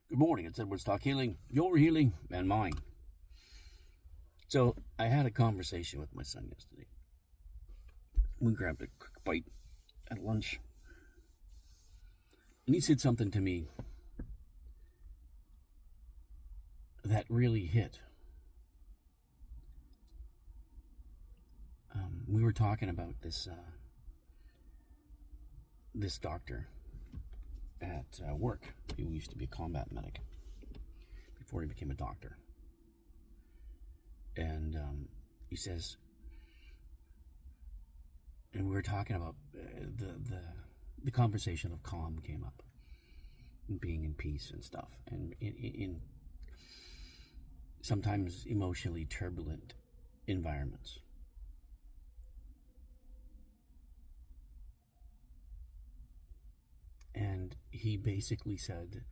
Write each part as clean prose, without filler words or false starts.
Good morning. It's Edward Stock Healing, your healing and mine. So I had a conversation with my son yesterday. We grabbed a quick bite at lunch, and he said something to me that really hit. We were talking about this doctor at work. He used to be a combat medic before he became a doctor. And he says, and we were talking about the conversation of calm came up, and being in peace and stuff, and in sometimes emotionally turbulent environments. And he basically said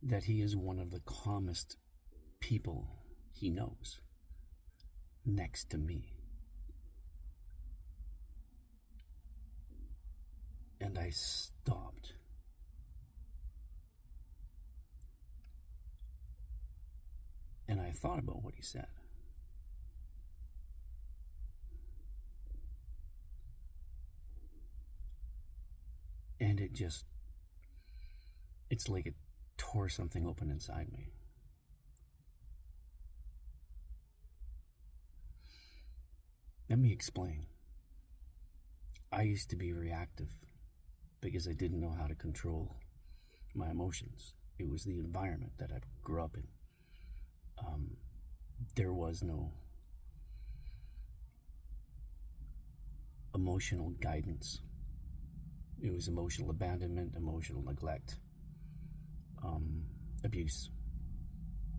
that he is one of the calmest people he knows, next to me. And I stopped. And I thought about what he said. And it's like it tore something open inside me. Let me explain. I used to be reactive because I didn't know how to control my emotions. It was the environment that I grew up in. There was no emotional guidance. It was emotional abandonment, emotional neglect, abuse.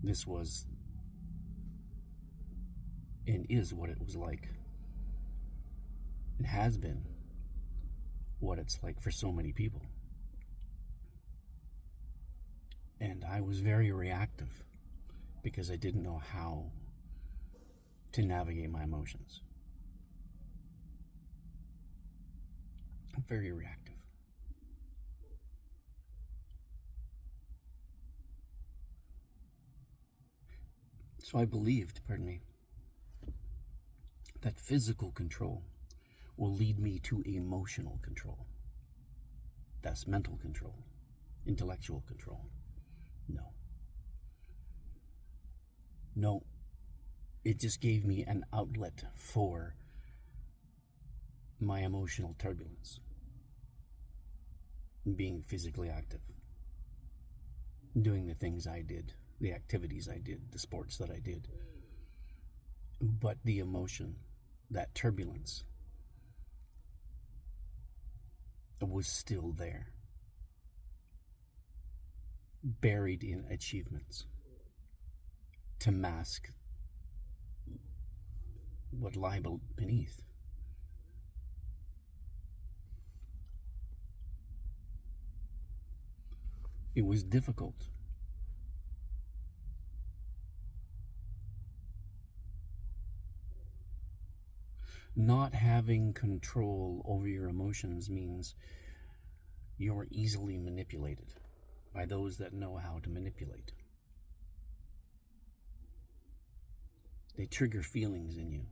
This was and is what it was like. It has been what it's like for so many people. And I was very reactive because I didn't know how to navigate my emotions. I'm very reactive. So I believed, that physical control will lead me to emotional control. That's mental control, intellectual control. No, it just gave me an outlet for my emotional turbulence. Being physically active, doing the things I did, the activities I did, the sports that I did. But the emotion, that turbulence, was still there, buried in achievements, to mask what lie beneath. It was difficult. Not having control over your emotions means you're easily manipulated by those that know how to manipulate. They trigger feelings in you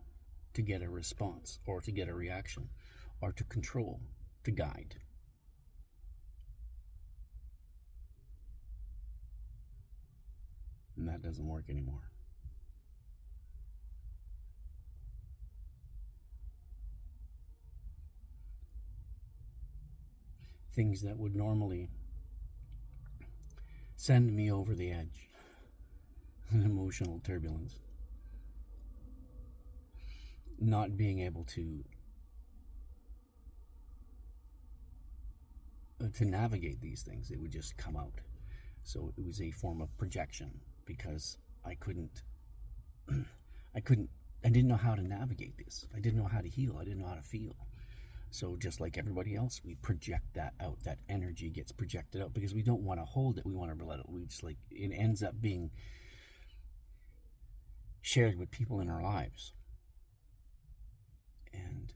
to get a response or to get a reaction or to control, to guide. And that doesn't work anymore. Things that would normally send me over the edge, an emotional turbulence, not being able to navigate these things, it would just come out. So it was a form of projection because I didn't know how to navigate this. I didn't know how to heal. I didn't know how to feel. So just like everybody else, we project that out. That energy gets projected out because we don't want to hold it. We want to let it. It ends up being shared with people in our lives. And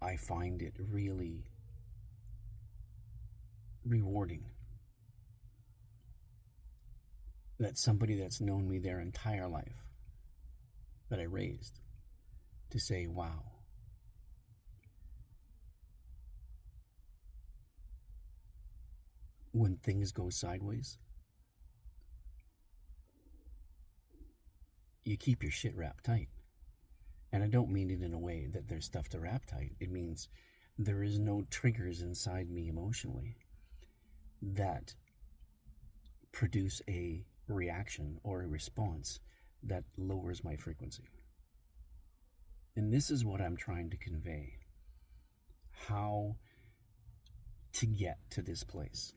I find it really rewarding that somebody that's known me their entire life, that I raised, to say, wow, when things go sideways, you keep your shit wrapped tight. And I don't mean it in a way that there's stuff to wrap tight. It means there is no triggers inside me emotionally that produce a reaction or a response that lowers my frequency. And this is what I'm trying to convey. How to get to this place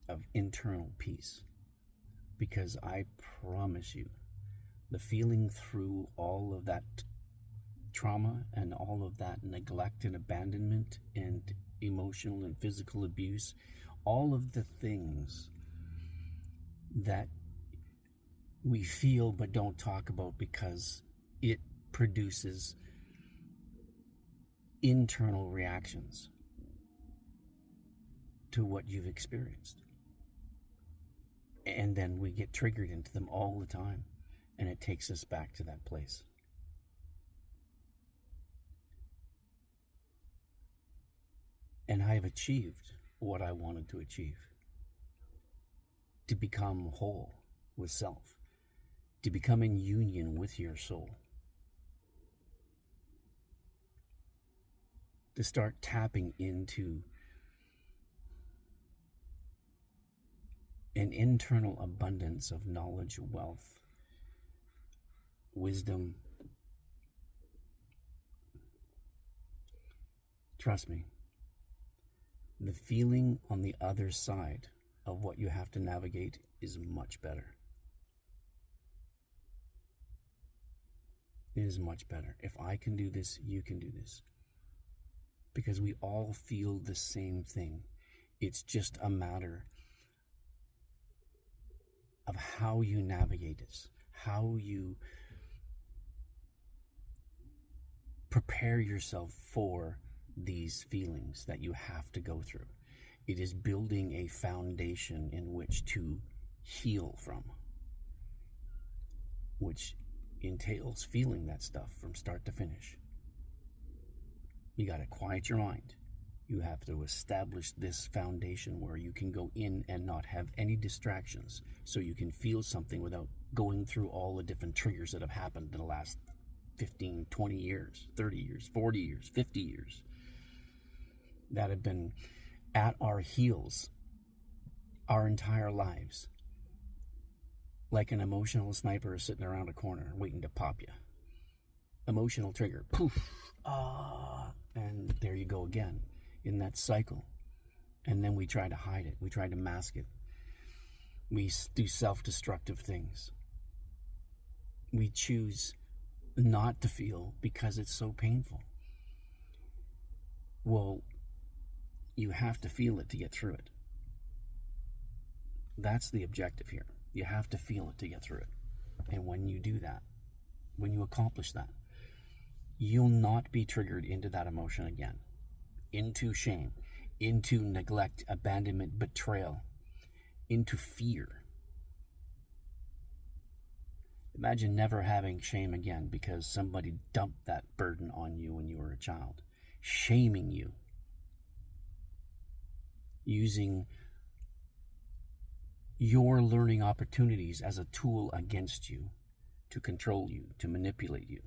of internal peace. Because I promise you, the feeling through all of that trauma and all of that neglect and abandonment and emotional and physical abuse, all of the things that we feel but don't talk about because it produces internal reactions to what you've experienced. And then we get triggered into them all the time, and it takes us back to that place. And I have achieved what I wanted to achieve. To become whole with self. To become in union with your soul. To start tapping into an internal abundance of knowledge, wealth, wisdom. Trust me, the feeling on the other side of what you have to navigate is much better. It is much better. If I can do this, you can do this. Because we all feel the same thing. It's just a matter of how you navigate this, how you prepare yourself for these feelings that you have to go through. It is building a foundation in which to heal from, which entails feeling that stuff from start to finish. You got to quiet your mind. You have to establish this foundation where you can go in and not have any distractions, so you can feel something without going through all the different triggers that have happened in the last 15, 20 years, 30 years, 40 years, 50 years, that have been at our heels our entire lives. Like an emotional sniper sitting around a corner waiting to pop you. Emotional trigger, poof, and there you go again in that cycle. And then we try to hide it. We try to mask it. We do self-destructive things. We choose not to feel because it's so painful. Well, you have to feel it to get through it. That's the objective here. You have to feel it to get through it. And when you do that, when you accomplish that, you'll not be triggered into that emotion again. Into shame, into neglect, abandonment, betrayal, into fear. Imagine never having shame again because somebody dumped that burden on you when you were a child, shaming you, using your learning opportunities as a tool against you, to control you, to manipulate you.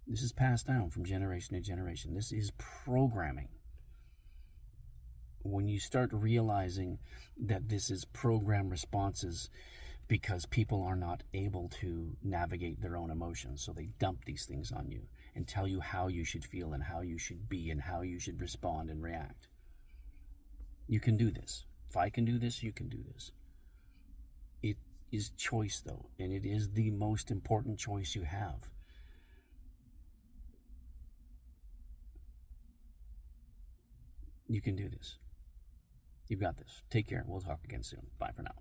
This is passed down from generation to generation. This is programming. When you start realizing that this is program responses because people are not able to navigate their own emotions, so they dump these things on you and tell you how you should feel and how you should be and how you should respond and react. You can do this. If I can do this, you can do this. It is choice, though, and it is the most important choice you have. You can do this. You've got this. Take care. We'll talk again soon. Bye for now.